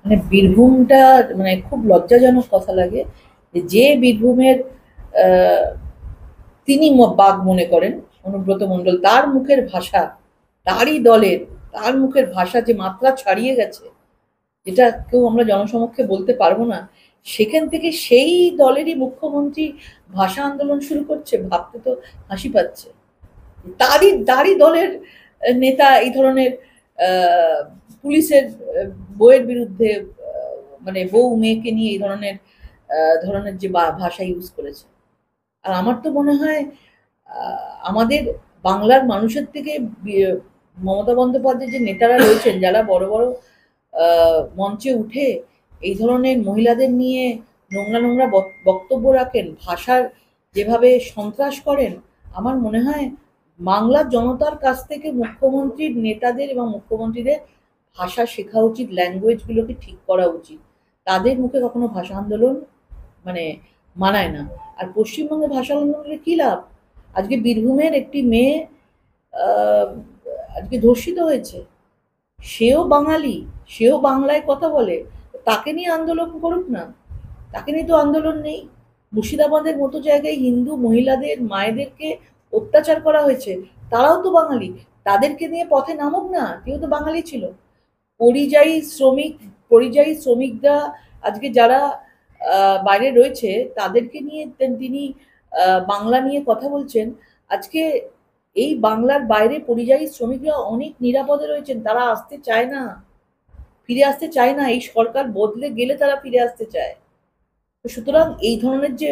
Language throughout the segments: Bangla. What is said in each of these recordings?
মানে বীরভূমটা মানে খুব লজ্জাজনক কথা লাগে যে বীরভূমের আহ, তিনি বাঘ মনে করেন অনুব্রত মণ্ডল, তার মুখের ভাষা, তারই দলের, তার মুখের ভাষা যে মাত্রা ছাড়িয়ে গেছে, যেটা কেউ আমরা জনসমক্ষে বলতে পারবো না, সেখান থেকে সেই দলেরই মুখ্যমন্ত্রী ভাষা আন্দোলন শুরু করছে, ভাবতে তো হাসি পাচ্ছে। তারই দলের নেতা এই ধরনের আহ, পুলিশের বউয়ের বিরুদ্ধে, মানে বউ মেয়েকে নিয়ে এই ধরনের ধরনের যে ভাষা ইউজ করেছে। আর আমার তো মনে হয় আমাদের বাংলার মানুষের থেকে মমতা বন্দ্যোপাধ্যায়ের যে নেতারা রয়েছেন, যারা বড় বড় মঞ্চে উঠে এই ধরনের মহিলাদের নিয়ে নোংরা নোংরা বক্তব্য রাখেন, ভাষার যেভাবে সন্ত্রাস করেন, আমার মনে হয় বাংলার জনতার কাছ থেকে মুখ্যমন্ত্রীর নেতাদের এবং মুখ্যমন্ত্রীদের ভাষা শেখা উচিত, ল্যাঙ্গুয়েজগুলোকে ঠিক করা উচিত। তাদের মুখে কখনো ভাষা আন্দোলন মানে মানায় না। আর পশ্চিমবঙ্গে ভাষা আন্দোলনের কি লাভ? আজকে বীরভূমের একটি মেয়ে আহ, আজকে ধর্ষিত হয়েছে, সেও বাঙালি, সেও বাংলায় কথা বলে, তাকে নিয়ে আন্দোলন করুক না, তাকে নিয়ে তো আন্দোলন নেই। মুর্শিদাবাদের মতো জায়গায় হিন্দু মহিলাদের মায়েদেরকে অত্যাচার করা হয়েছে, তারাও তো বাঙালি, তাদেরকে নিয়ে পথে নামুক না, কেউ তো বাঙালি ছিল। পরিযায়ী শ্রমিক, পরিযায়ী শ্রমিকরা আজকে যারা বাইরে রয়েছে, তাদেরকে নিয়ে তিনি বাংলা নিয়ে কথা বলছেন। আজকে এই বাংলার বাইরে পরিযায়ী শ্রমিকরা অনেক নিরাপদে রয়েছেন, তারা আসতে চায় না, ফিরে আসতে চায় না, এই সরকার বদলে গেলে তারা ফিরে আসতে চায়। তো সুতরাং এই ধরনের যে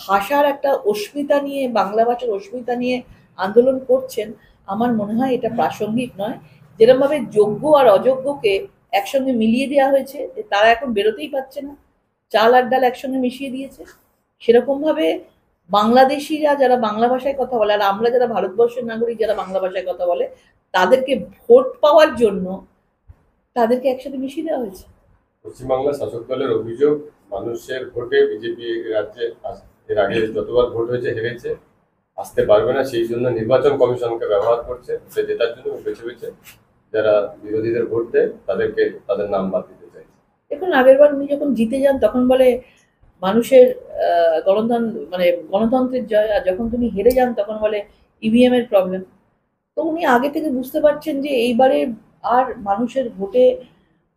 ভাষার একটা অস্মিতা নিয়ে, বাংলা ভাষার অস্মিতা নিয়ে আন্দোলন করছেন, আমার মনে হয় এটা প্রাসঙ্গিক নয়। যেরকম ভাবে যোগ্য আর অযোগ্যকে একসঙ্গে মিলিয়ে দেওয়া হয়েছে, যে তারা এখন বেরোতেই পারছে না, চাল আর ডাল একসঙ্গে মিশিয়ে দিয়েছে, সেরকম ভাবে বাংলাদেশিরা যারা বাংলা ভাষায় কথা বলে, আর আমরা যারা ভারতবর্ষের নাগরিক যারা বাংলা ভাষায় কথা বলে, তাদেরকে ভোট পাওয়ার জন্য তাদেরকে একসাথে মিশিয়ে দেওয়া হয়েছে। পশ্চিমবাংলার শাসক দলের অভিযোগ, মানুষের ভোটে বিজেপি রাজ্যে এর আগে যতবার ভোট হয়েছে হেরেছে, আসতে পারবে না, সেই জন্য নির্বাচন কমিশনকে ব্যবহার করছে সে জেতার জন্য, বেছে বেছে যারা বিরোধীদের ভোট দেয় তাদেরকে তাদের নাম বাদ দিতে চাইছে। দেখুন, আগেরবার উনি যখন জিতে যান তখন বলে মানুষের গণতন্ত্র মানে গণতন্ত্রের জয়, আর যখন তিনি হেরে যান তখন বলে ইভিএম এর প্রবলেম। তো উনি আগে থেকে বুঝতে পারছেন যে এইবারে আর মানুষের ভোটে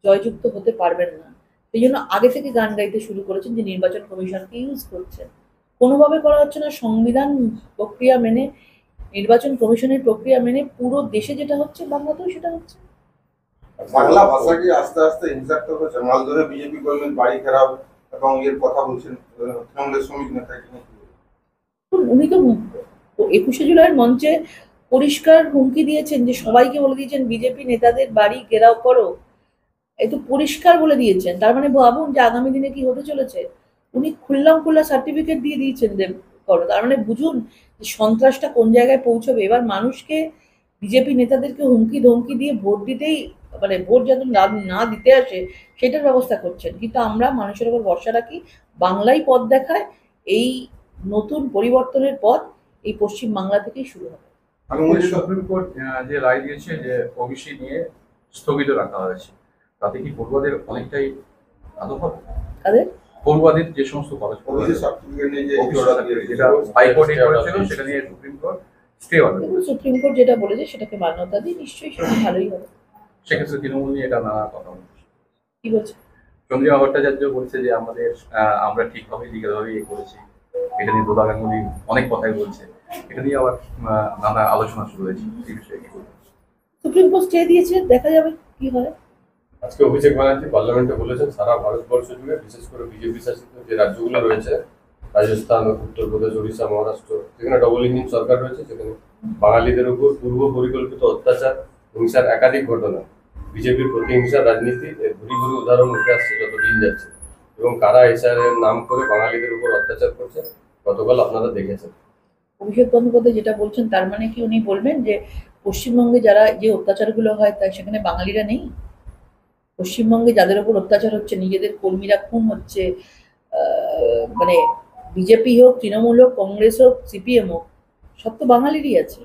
জয়যুক্ত হতে পারবেন না, সেই জন্য আগে থেকে গান গাইতে শুরু করেছেন যে নির্বাচন কমিশনকে ইউজ করছেন। কোনোভাবে করা হচ্ছে না সংবিধান প্রক্রিয়া মেনে, নির্বাচন কমিশনের প্রক্রিয়া মেনে পুরো দেশে যেটা হচ্ছে বাংলাতেও সেটা হচ্ছে। বাংলা ভাষা কি আস্তে আস্তে ইনসাক্ট হচ্ছে? মালদহে বিজেপি গভর্নমেন্ট বাড়ি ঘেরাও এবং এর কথা বলছেন তৃণমূলের শ্রমিক নেতা, উনি তো 21শে জুলাইয়ের মঞ্চে পরিষ্কার হুমকি দিয়েছেন, যে সবাইকে বলে দিয়েছেন বিজেপি নেতাদের বাড়ি ঘেরাও করো, এই তো পরিষ্কার বলে দিয়েছেন। তার মানে ভাবুন যে আগামী দিনে কি হতে চলেছে। উনি খুল্লাম খুল্লা সার্টিফিকেট দিয়ে দিয়েছেন দেব করো, তার মানে বুঝুন যে সন্ত্রাসটা কোন জায়গায় পৌঁছবে। এবার মানুষকে, বিজেপি নেতাদেরকে হুমকি ধমকি দিয়ে ভোট দিতেই, মানে ভোট যেন না দিতে আসে সেটার ব্যবস্থা করছেন। কিন্তু আমরা মানুষের উপর ভরসা রাখি, বাংলাই পথ দেখায়, এই নতুন পরিবর্তনের পথ এই পশ্চিম বাংলা থেকেই শুরু হবে। সুপ্রিম কোর্ট যে রায় দিয়েছে যে ওবিসি নিয়ে স্থগিত রাখা হয়েছে, তাতে কি পড়ুয়াদের অনেকটাই আদর হবে? তাদের পড়ুয়াদের যে সমস্ত কলেজ যেটা হাইকোর্ট করেছিল সেটা নিয়ে সুপ্রিম কোর্ট স্টে অর্ডার, দেখুন, সুপ্রিম কোর্ট যেটা বলেছে সেটাকে মান্যতা দিয়ে নিশ্চয়ই সেটা ভালোই হবে। সেক্ষেত্রে তৃণমূল নিয়ে এটা নানা কথা বলছে। কি বলছে? চন্দ্রিমা ভট্টাচার্য বলছে যে আমাদের আমরা ঠিকভাবে লিগালভাবে করেছি, এটা নিয়ে দোলা গাঙ্গুলি অনেক কথাই বলছে, এটা নিয়ে আবার নানা আলোচনা শুরু হয়েছে, এই বিষয়ে কি বলবেন? সুপ্রিম কোর্ট স্টে দিয়েছে, দেখা যাবে কি হয়। আজকে অভিষেক ব্যানার্জি পার্লামেন্টে বলেছেন সারা ভারতবর্ষ জুড়ে, বিশেষ করে বিজেপি শাসিত যে রাজ্যগুলো রয়েছে, রাজস্থান, উত্তরপ্রদেশ, উড়িষ্যা, মহারাষ্ট্র, যেখানে ডবল ইঞ্জিন সরকার রয়েছে, সেখানে বাঙালিদের উপর পূর্ব পরিকল্পিত অত্যাচার, হিংসার একাধিক ঘটনা, বিজেপির প্রতিহিংসার রাজনীতি এর ঘুরি ঘুরি উদাহরণ উঠে আসছে যত দিন যাচ্ছে, এবং কারা এসআর এর নাম করে বাঙালিদের উপর অত্যাচার করছে গতকাল আপনারা দেখেছেন। অভিষেক বন্দ্যোপাধ্যায় যেটা বলছেন, তার মানে কি উনি বলবেন যে পশ্চিমবঙ্গে যারা যে অত্যাচারগুলো হয় তাই সেখানে বাঙালিরা নেই? পশ্চিমবঙ্গে যাদের উপর অত্যাচার হচ্ছে, নিজেদের কর্মীরা খুন হচ্ছে, মানে বিজেপি হোক, তৃণমূল হোক, কংগ্রেস হোক, সিপিএম হোক, সব তো বাঙালিরই আছে,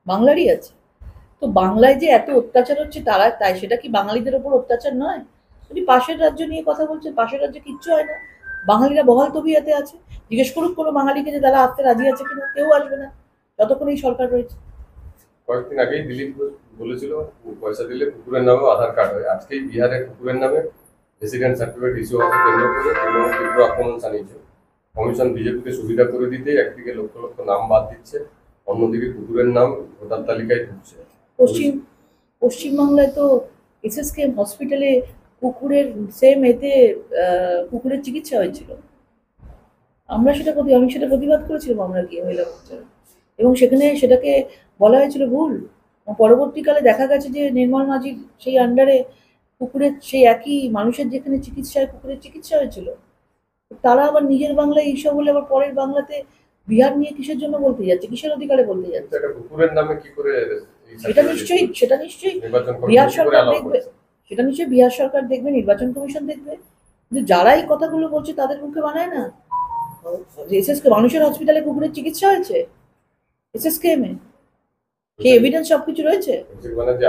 বাংলারই আছে। তো বাংলায় যে এত অত্যাচার হচ্ছে, তারা তাই সেটা কি বাঙালিদের উপর অত্যাচার নয়? উনি পাশের রাজ্য নিয়ে কথা বলছেন, পাশের রাজ্যে কিচ্ছু হয় না, বাঙালিরা বহাল তবিয়াতে আছে। জিজ্ঞেস করুক কোনো বাঙালিকে যে তারা আসতে রাজি আছে কিনা, কেউ আসবে না যতক্ষণ এই সরকার রয়েছে। কয়েকদিন আগেই দিলীপ ঘোষ বলেছিল পয়সা দিলে কুকুরের নামে আধার কার্ড হয়, আজকেই বিহারে কুকুরের নামে রেসিডেন্ট সার্টিফিকেট ইস্যু হওয়াকে কেন্দ্র করে তৃণমূল তীব্র আক্রমণ চালিয়েছে। কমিশন বিজেপিকে সুবিধা করে দিতে একদিকে লক্ষ লক্ষ নাম বাদ দিচ্ছে, অন্যদিকে কুকুরের নাম ভোটার তালিকায় ঢুকছে। পশ্চিমবাংলায় তো এসএসকেএম হসপিটালে কুকুরের এতে কুকুরের চিকিৎসা হয়েছিল। আমি সেটা প্রতিবাদ করেছিলাম আমরা গিয়ে মহিলা মোর্চারা, এবং সেটাকে বলা হয়েছিল ভুল। পরবর্তীকালে দেখা গেছে যে নির্মল মাঝির সেই আন্ডারে কুকুরের সেই একই মানুষের যেখানে চিকিৎসায় কুকুরের চিকিৎসা হয়েছিল, তারা আবার নিজের বাংলায় এইসব বলে আবার পরের বাংলাতে বিহার নিয়ে কিসের জন্য বলতে যাচ্ছে, কিসের অধিকারে বলতে যাচ্ছে? এটা কুকুরের নামে কি করে সেটা নিশ্চয়ই বিহার সরকার দেখবে, সেটা নিশ্চয়ই বিহার সরকার দেখবে, নির্বাচন কমিশন দেখবে। কিন্তু যারা এই কথাগুলো বলছে তাদের মুখে বানায় না। এসএসকে মানুষের হসপিটালে কুকুরের চিকিৎসা হয়েছে, এসএসকেএম এ সেই এভিডেন্স সবকিছু রয়েছে।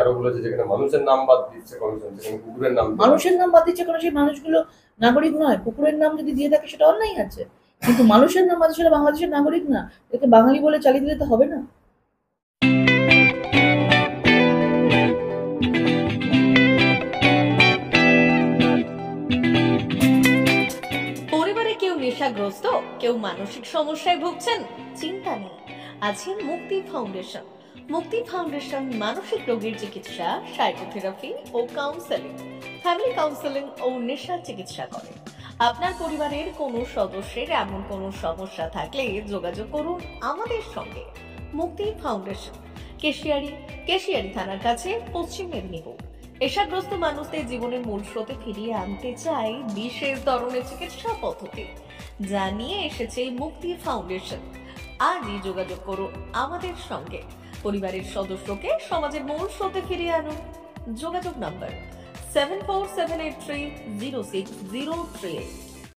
আরো বলেছে যেখানে মানুষের নাম বাদ দিচ্ছে কমিশন, সেখানে কুকুরের নাম মানুষের নাম বাদ দিচ্ছে, কারণ সেই মানুষগুলো নাগরিক নয়। কুকুরের নাম যদি দিয়ে থাকে সেটা অন্যায় আছে, কিন্তু মানুষের নাম বাদ সেটা বাংলাদেশের নাগরিক না, একে বাঙালি বলে চালিয়ে দিলে তো হবে না। পরিবারে কেউ নেশাগ্রস্ত, কেউ মানসিক সমস্যায় ভুগছেন, চিন্তা নেই, আছে মুক্তি ফাউন্ডেশন। মুক্তি ফাউন্ডেশন মানসিক রোগের চিকিৎসা, সাইকোথেরাপি ও কাউন্সেলিং, ফ্যামিলি কাউন্সেলিং ও নেশা চিকিৎসা করে। আপনার পরিবারের কোনো সদস্যের এমন কোনো সমস্যা থাকলে যোগাযোগ করুন আমাদের সঙ্গে। মুক্তি ফাউন্ডেশন, কেশিয়ারি থানার কাছে, পশ্চিম মেদিনীপুর। নেশাগ্রস্ত মানুষদের জীবনের মূল স্রোতে ফিরিয়ে আনতে চাই বিশেষ ধরনের চিকিৎসা পদ্ধতি, যা নিয়ে এসেছে মুক্তি ফাউন্ডেশন। আজই যোগাযোগ করুন আমাদের সঙ্গে, পরিবারের সদস্যকে সমাজের মূল স্রোতে ফিরিয়ে আনুন। যোগাযোগ নম্বর 7478306038।